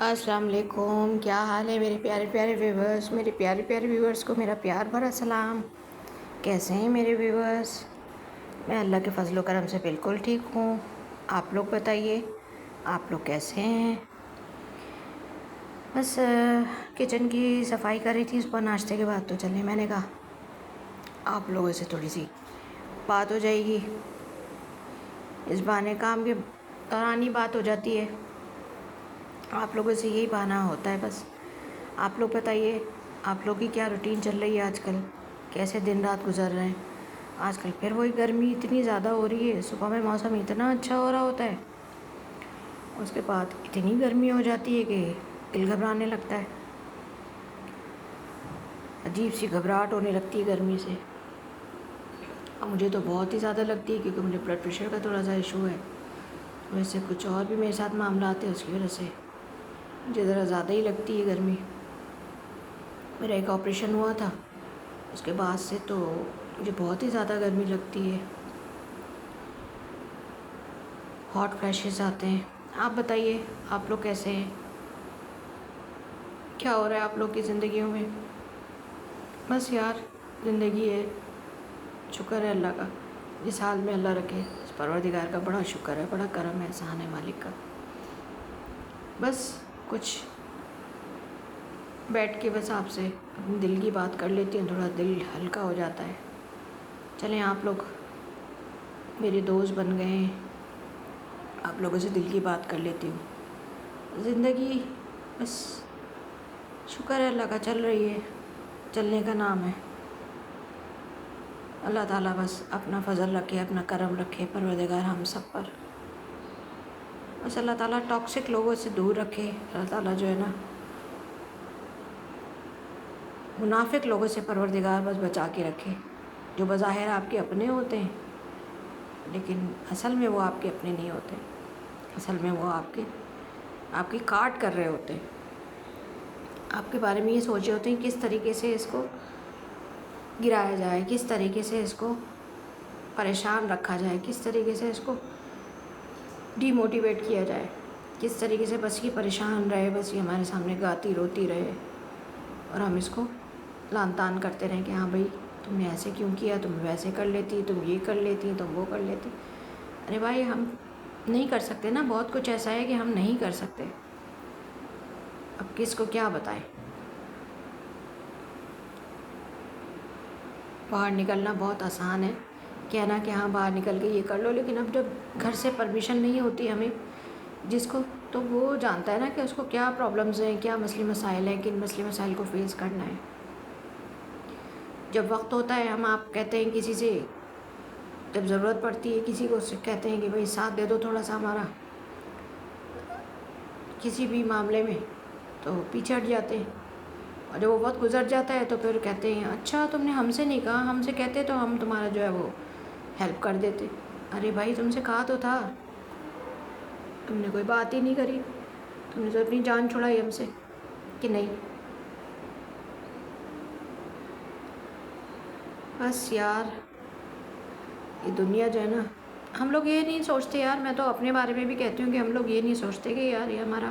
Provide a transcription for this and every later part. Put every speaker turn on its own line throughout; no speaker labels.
السلام علیکم، کیا حال ہے میرے پیارے پیارے ویورز؟ میرے پیارے پیارے ویورز کو میرا پیار بھرا سلام۔ کیسے ہیں میرے ویورز؟ میں اللہ کے فضل و کرم سے بالکل ٹھیک ہوں۔ آپ لوگ بتائیے، آپ لوگ کیسے ہیں؟ بس کچن کی صفائی کر رہی تھی اس پر ناشتے کے بعد، تو چلے میں نے کہا آپ لوگوں سے تھوڑی سی بات ہو جائے گی، اس بہانے کام کے دوران ہی بات ہو جاتی ہے۔ آپ لوگوں سے یہی بہانہ ہوتا ہے بس۔ آپ لوگ بتائیے، آپ لوگ کی کیا روٹین چل رہی ہے آج کل؟ کیسے دن رات گزر رہے ہیں؟ آج کل پھر وہی گرمی اتنی زیادہ ہو رہی ہے، صبح میں موسم اتنا اچھا ہو رہا ہوتا ہے، اس کے بعد اتنی گرمی ہو جاتی ہے کہ دل گھبرانے لگتا ہے، عجیب سی گھبراہٹ ہونے لگتی ہے گرمی سے۔ اور مجھے تو بہت ہی زیادہ لگتی ہے کیونکہ مجھے بلڈ پریشر کا تھوڑا سا ایشو ہے، ویسے کچھ اور بھی میرے ساتھ معاملات ہیں، اس کی وجہ سے مجھے ذرا زیادہ ہی لگتی ہے گرمی۔ میرا ایک آپریشن ہوا تھا، اس کے بعد سے تو مجھے بہت ہی زیادہ گرمی لگتی ہے، ہاٹ فلیشز آتے ہیں۔ آپ بتائیے، آپ لوگ کیسے ہیں؟ کیا ہو رہا ہے آپ لوگ کی زندگیوں میں؟ بس یار، زندگی ہے، شکر ہے اللہ کا، جس حال میں اللہ رکھے، اس پروردگار کا بڑا شکر ہے، بڑا کرم ہے، احسان ہے مالک کا۔ بس کچھ بیٹھ کے بس آپ سے اپنے دل کی بات کر لیتی ہوں، تھوڑا دل ہلکا ہو جاتا ہے۔ چلیں، آپ لوگ میرے دوست بن گئے ہیں، آپ لوگوں سے دل کی بات کر لیتی ہوں۔ زندگی بس شکر ہے اللہ کا چل رہی ہے، چلنے کا نام ہے۔ اللہ تعالیٰ بس اپنا فضل رکھے، اپنا کرم رکھے پروردگار ہم سب پر، بس اللہ تعالیٰ ٹاکسک لوگوں سے دور رکھے، اللہ تعالیٰ جو ہے نا منافق لوگوں سے پروردگار بس بچا کے رکھے، جو بظاہر آپ کے اپنے ہوتے ہیں لیکن اصل میں وہ آپ کے اپنے نہیں ہوتے، اصل میں وہ آپ کی کاٹ کر رہے ہوتے ہیں، آپ کے بارے میں یہ سوچ رہے ہوتے ہیں کس طریقے سے اس کو گرایا جائے، کس طریقے سے اس کو پریشان رکھا جائے، کس طریقے سے اس کو ڈی موٹیویٹ کیا جائے، کس طریقے سے بس یہ پریشان رہے، بس یہ ہمارے سامنے گاتی روتی رہے اور ہم اس کو لان تان کرتے رہیں کہ ہاں بھائی تم نے ایسے کیوں کیا، تم ویسے کر لیتی، تم یہ کر لیتی، تم وہ کر لیتی۔ ارے بھائی، ہم نہیں کر سکتے نا، بہت کچھ ایسا ہے کہ ہم نہیں کر سکتے، اب کس کو کیا بتائیں۔ باہر نکلنا بہت آسان ہے، کہنا کہ ہاں باہر نکل کے یہ کر لو، لیکن اب جب گھر سے پرمیشن نہیں ہوتی ہمیں جس کو، تو وہ جانتا ہے نا کہ اس کو کیا پرابلمز ہیں، کیا مسئلے مسائل ہیں، کن مسئلے مسائل کو فیس کرنا ہے۔ جب وقت ہوتا ہے ہم آپ کہتے ہیں کسی سے، جب ضرورت پڑتی ہے کسی کو، کہتے ہیں کہ بھائی ساتھ دے دو تھوڑا سا ہمارا کسی بھی معاملے میں، تو پیچھے ہٹ جاتے ہیں، اور جب وہ وقت گزر جاتا ہے تو پھر کہتے ہیں اچھا تم نے ہم سے نہیں کہا، ہم سے کہتے تو ہم تمہارا جو ہے وہ ہیلپ کر دیتے۔ ارے بھائی، تم سے کہا تو تھا، تم نے کوئی بات ہی نہیں کری، تم نے تو اپنی جان چھڑائی ہم سے کہ نہیں۔ بس یار، یہ دنیا جو ہے نا، ہم لوگ یہ نہیں سوچتے یار، میں تو اپنے بارے میں بھی کہتی ہوں کہ ہم لوگ یہ نہیں سوچتے کہ یار یہ ہمارا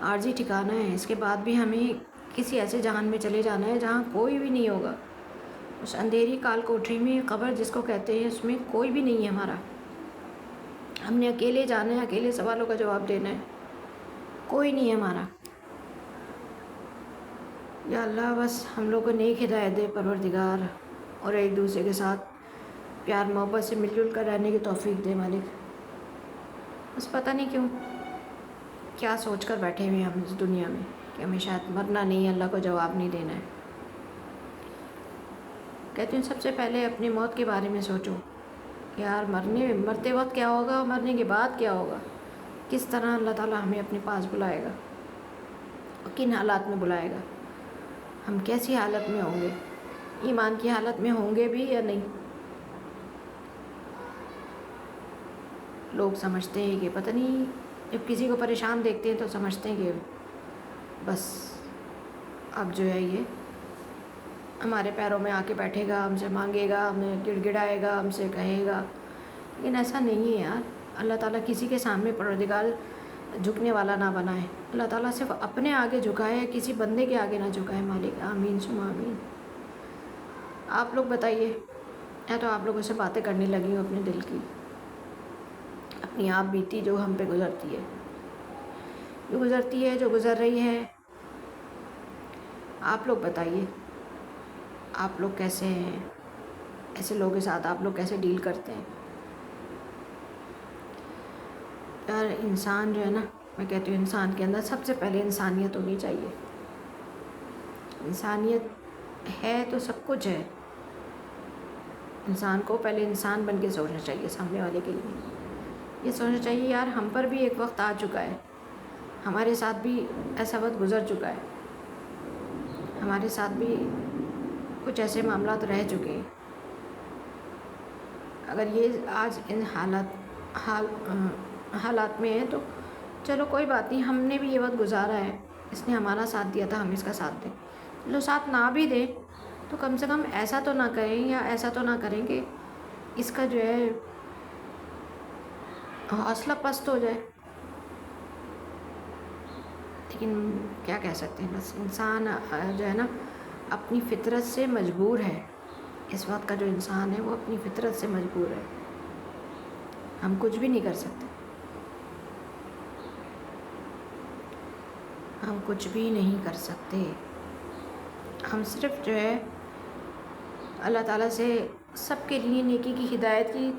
عارضی ٹھکانہ ہے، اس کے بعد بھی ہمیں کسی ایسے جہان میں چلے جانا ہے جہاں کوئی بھی نہیں ہوگا، اس اندھیری کال کوٹری میں، قبر جس کو کہتے ہیں، اس میں کوئی بھی نہیں ہے ہمارا، ہم نے اکیلے جانا ہے، اکیلے سوالوں کا جواب دینا ہے، کوئی نہیں ہے ہمارا۔ یا اللہ بس ہم لوگ کو نیک ہدایت دے پروردگار، اور ایک دوسرے کے ساتھ پیار محبت سے مل جل کر رہنے کی توفیق دے مالک۔ بس پتہ نہیں کیوں کیا سوچ کر بیٹھے ہوئے ہیں ہم اس دنیا میں کہ ہمیں شاید مرنا نہیں ہے، اللہ کو جواب نہیں دینا ہے۔ کہتی ہوں سب سے پہلے اپنی موت کے بارے میں سوچو، یار مرتے وقت کیا ہوگا، مرنے کے بعد کیا ہوگا، کس طرح اللہ تعالیٰ ہمیں اپنے پاس بلائے گا اور کن حالات میں بلائے گا، ہم کیسی حالت میں ہوں گے، ایمان کی حالت میں ہوں گے بھی یا نہیں۔ لوگ سمجھتے ہیں کہ پتہ نہیں، جب کسی کو پریشان دیکھتے ہیں تو سمجھتے ہیں کہ بس اب جو ہے یہ ہمارے پیروں میں آ کے بیٹھے گا، ہم سے مانگے گا، ہمیں گڑ گڑائے گا، ہم سے کہے گا، لیکن ایسا نہیں ہے یار۔ اللہ تعالیٰ کسی کے سامنے پروردگار جھکنے والا نہ بنائے، اللہ تعالیٰ صرف اپنے آگے جھکائے، کسی بندے کے آگے نہ جھکائے مالک، آمین ثم آمین۔ آپ لوگ بتائیے، یا تو آپ لوگوں سے باتیں کرنے لگی ہوں اپنے دل کی، اپنی آپ بیتی جو ہم پہ گزرتی ہے، جو گزر رہی ہے، آپ لوگ بتائیے آپ لوگ کیسے ہیں، ایسے لوگوں کے ساتھ آپ لوگ کیسے ڈیل کرتے ہیں؟ یار انسان جو ہے نا، میں کہتی ہوں انسان کے اندر سب سے پہلے انسانیت ہونی چاہیے۔ انسانیت ہے تو سب کچھ ہے۔ انسان کو پہلے انسان بن کے سوچنا چاہیے، سامنے والے کے لیے یہ سوچنا چاہیے یار ہم پر بھی ایک وقت آ چکا ہے، ہمارے ساتھ بھی ایسا وقت گزر چکا ہے، ہمارے ساتھ بھی کچھ ایسے معاملات رہ چکے ہیں۔ اگر یہ آج ان حالات میں ہے تو چلو کوئی بات نہیں، ہم نے بھی یہ وقت گزارا ہے، اس نے ہمارا ساتھ دیا تھا، ہم اس کا ساتھ دیں۔ چلو ساتھ نہ بھی دیں تو کم سے کم ایسا تو نہ کریں، یا ایسا تو نہ کریں کہ اس کا جو ہے حوصلہ پست ہو جائے۔ لیکن کیا کہہ سکتے ہیں، بس انسان جو ہے نا اپنی فطرت سے مجبور ہے، اس وقت کا جو انسان ہے وہ اپنی فطرت سے مجبور ہے، ہم کچھ بھی نہیں کر سکتے، ہم کچھ بھی نہیں کر سکتے۔ ہم صرف جو ہے اللہ تعالیٰ سے سب کے لیے نیکی کی ہدایت کی،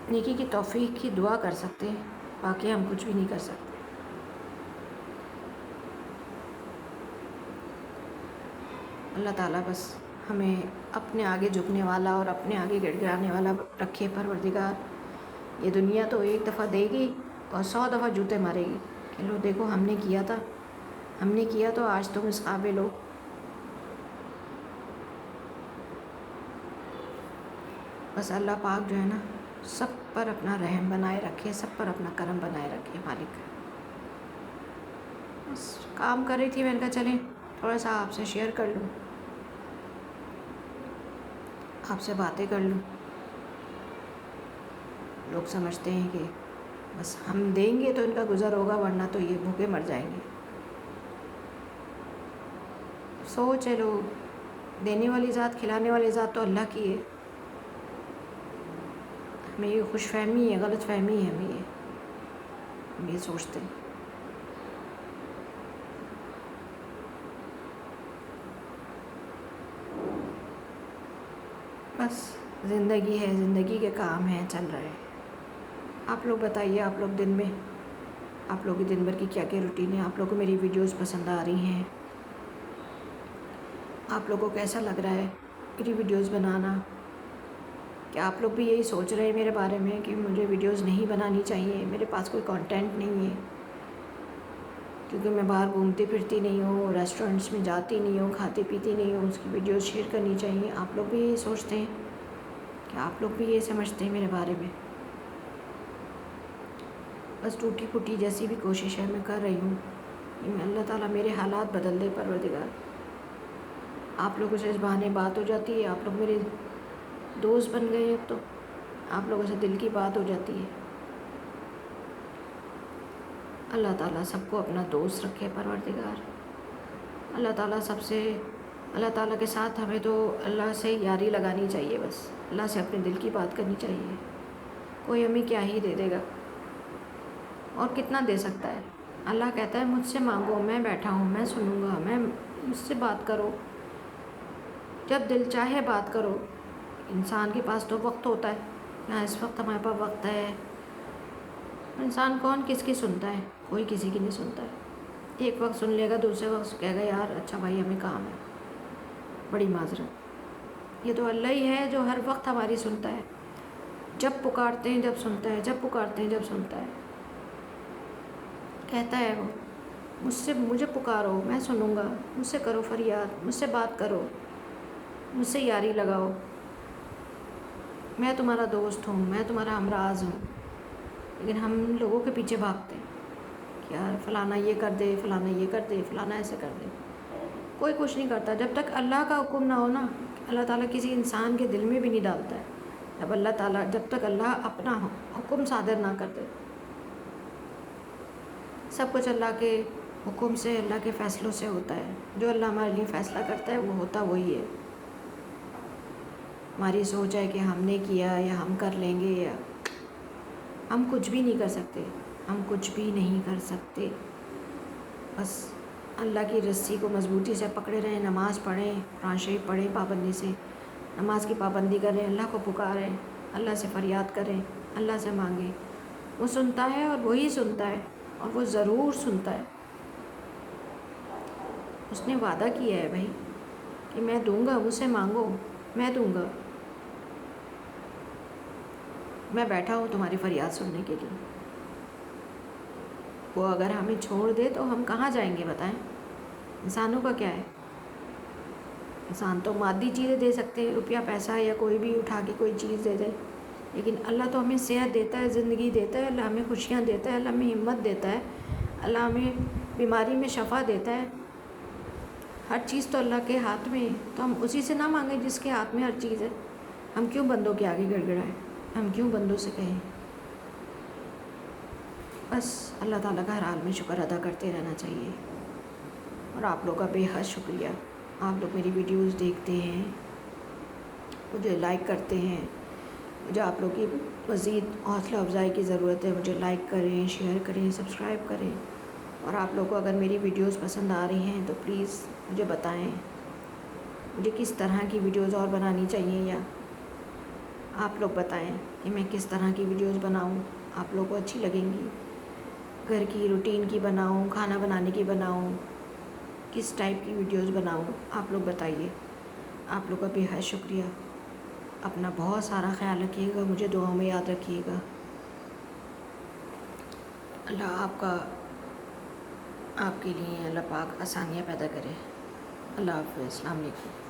نیکی کی توفیق کی دعا کر سکتے ہیں، باقی ہم کچھ بھی نہیں کر سکتے۔ اللہ تعالیٰ بس ہمیں اپنے آگے جھکنے والا اور اپنے آگے گڑ گڑانے والا رکھے پروردگار۔ یہ دنیا تو ایک دفعہ دے گی اور 100 دفعہ جوتے مارے گی کہ لو دیکھو ہم نے کیا تھا، ہم نے کیا تو آج تم اس قابل ہو۔ بس اللہ پاک جو ہے نا سب پر اپنا رحم بنائے رکھے، سب پر اپنا کرم بنائے رکھے مالک۔ بس کام کر رہی تھی، میں نے کہا چلیں تھوڑا سا آپ سے شیئر کر لوں، آپ سے باتیں کر لوں۔ لوگ سمجھتے ہیں کہ بس ہم دیں گے تو ان کا گزر ہوگا، ورنہ تو یہ بھوکے مر جائیں گے۔ سوچ ہے لوگ، دینے والی ذات، کھلانے والی ذات تو اللہ کی ہے۔ ہمیں یہ خوش فہمی ہے، غلط فہمی ہے، ہم یہ سوچتے ہیں۔ بس زندگی ہے، زندگی کے کام ہیں، چل رہے ہیں۔ آپ لوگ بتائیے، آپ لوگ دن میں، آپ لوگوں کی دن بھر کی کیا کیا روٹین ہے؟ آپ لوگوں کو میری ویڈیوز پسند آ رہی ہیں؟ آپ لوگوں کو کیسا لگ رہا ہے میری ویڈیوز بنانا؟ کیا آپ لوگ بھی یہی سوچ رہے ہیں میرے بارے میں کہ مجھے ویڈیوز نہیں بنانی چاہیے، میرے پاس کوئی کانٹینٹ نہیں ہے، کیونکہ میں باہر گھومتی پھرتی نہیں ہوں، ریسٹورینٹس میں جاتی نہیں ہوں، کھاتی پیتی نہیں ہوں، اس کی ویڈیوز شیئر کرنی چاہیے؟ آپ لوگ بھی یہی سوچتے ہیں؟ کیا آپ لوگ بھی یہ سمجھتے ہیں میرے بارے میں؟ بس ٹوٹی پھوٹی جیسی بھی کوشش ہے میں کر رہی ہوں کہ اللہ تعالیٰ میرے حالات بدل دے پروردگار۔ آپ لوگوں سے اس بہانے بات ہو جاتی ہے، آپ لوگ میرے دوست بن گئے ہیں، اب تو آپ لوگوں سے دل کی بات ہو جاتی ہے۔ اللہ تعالیٰ سب کو اپنا دوست رکھے پروردگار۔ اللہ تعالیٰ اللہ تعالیٰ کے ساتھ ہمیں تو اللہ سے یاری لگانی چاہیے، بس اللہ سے اپنے دل کی بات کرنی چاہیے۔ کوئی ہمیں کیا ہی دے دے گا، اور کتنا دے سکتا ہے؟ اللہ کہتا ہے مجھ سے مانگو، میں بیٹھا ہوں، میں سنوں گا، مجھ سے بات کرو، جب دل چاہے بات کرو۔ انسان کے پاس تو وقت ہوتا ہے، یہاں اس وقت ہمارے پاس وقت ہے۔ انسان کون کس کی سنتا ہے؟ کوئی کسی کی نہیں سنتا ہے۔ ایک وقت سن لے گا، دوسرے وقت کہے گا یار اچھا بھائی ہمیں کام ہے، بڑی معذرت۔ یہ تو اللہ ہی ہے جو ہر وقت ہماری سنتا ہے، جب پکارتے ہیں جب سنتا ہے، جب پکارتے ہیں جب سنتا ہے۔ کہتا ہے وہ مجھے پکارو، میں سنوں گا، مجھ سے کرو فریاد، مجھ سے بات کرو، مجھ سے یاری لگاؤ، میں تمہارا دوست ہوں، میں تمہارا ہمراز ہوں۔ لیکن ہم لوگوں کے پیچھے بھاگتے ہیں کہ یار فلانا یہ کر دے، فلانا یہ کر دے، فلانا ایسے کر دے۔ کوئی کچھ نہیں کرتا جب تک اللہ کا حکم نہ ہو نا۔ اللہ تعالیٰ کسی انسان کے دل میں بھی نہیں ڈالتا ہے جب تک اللہ اپنا حکم صادر نہ کر دے۔ سب کچھ اللہ کے حکم سے، اللہ کے فیصلوں سے ہوتا ہے. جو اللہ ہمارے لیے فیصلہ کرتا ہے وہ ہوتا وہی ہے. ہماری سوچ ہے کہ ہم نے کیا یا ہم کر لیں گے، یا ہم کچھ بھی نہیں کر سکتے. ہم کچھ بھی نہیں کر سکتے. بس اللہ کی رسی کو مضبوطی سے پکڑے رہیں، نماز پڑھیں، قرآن شریف پڑھیں، پابندی سے نماز کی پابندی کریں، اللہ کو پکاریں، اللہ سے فریاد کریں، اللہ سے مانگیں. وہ سنتا ہے اور وہی سنتا ہے، اور وہ ضرور سنتا ہے. اس نے وعدہ کیا ہے بھائی کہ میں دوں گا، مجھ سے مانگو میں دوں گا. میں بیٹھا ہوں تمہاری فریاد سننے کے لیے. وہ اگر ہمیں چھوڑ دے تو ہم کہاں جائیں گے بتائیں؟ انسانوں کا کیا ہے؟ انسان تو مادی چیزیں دے سکتے ہیں، روپیہ پیسہ یا کوئی بھی اٹھا کے کوئی چیز دے دے، لیکن اللہ تو ہمیں صحت دیتا ہے، زندگی دیتا ہے، اللہ ہمیں خوشیاں دیتا ہے، اللہ ہمیں ہمت دیتا ہے، اللہ ہمیں بیماری میں شفا دیتا ہے. ہر چیز تو اللہ کے ہاتھ میں ہے. تو ہم اسی سے نہ مانگیں جس کے ہاتھ میں ہر چیز ہے. ہم کیوں بندوں کے آگے گڑ گڑائیں؟ ہم کیوں بندوں سے کہیں؟ بس اللہ تعالیٰ کا ہر حال میں شکر ادا کرتے رہنا چاہیے. اور آپ لوگوں کا بے حد شکریہ. آپ لوگ میری ویڈیوز دیکھتے ہیں، مجھے لائک کرتے ہیں. مجھے آپ لوگ کی مزید حوصلہ افزائی کی ضرورت ہے. مجھے لائک کریں، شیئر کریں، سبسکرائب کریں. اور آپ لوگ کو اگر میری ویڈیوز پسند آ رہی ہیں تو پلیز مجھے بتائیں مجھے کس طرح کی ویڈیوز اور بنانی چاہیے، یا آپ لوگ بتائیں کہ میں کس طرح کی ویڈیوز بناؤں آپ لوگوں کو اچھی لگیں گی. گھر کی روٹین کی بناؤں، کھانا بنانے کی بناؤں، کس ٹائپ کی ویڈیوز بناؤں، آپ لوگ بتائیے. آپ لوگ کا بے حد شکریہ. اپنا بہت سارا خیال رکھیے گا، مجھے دعاؤں میں یاد رکھیے گا. اللہ آپ کے لیے اللہ پاک آسانیاں پیدا کرے. اللہ حافظ. السلام علیکم.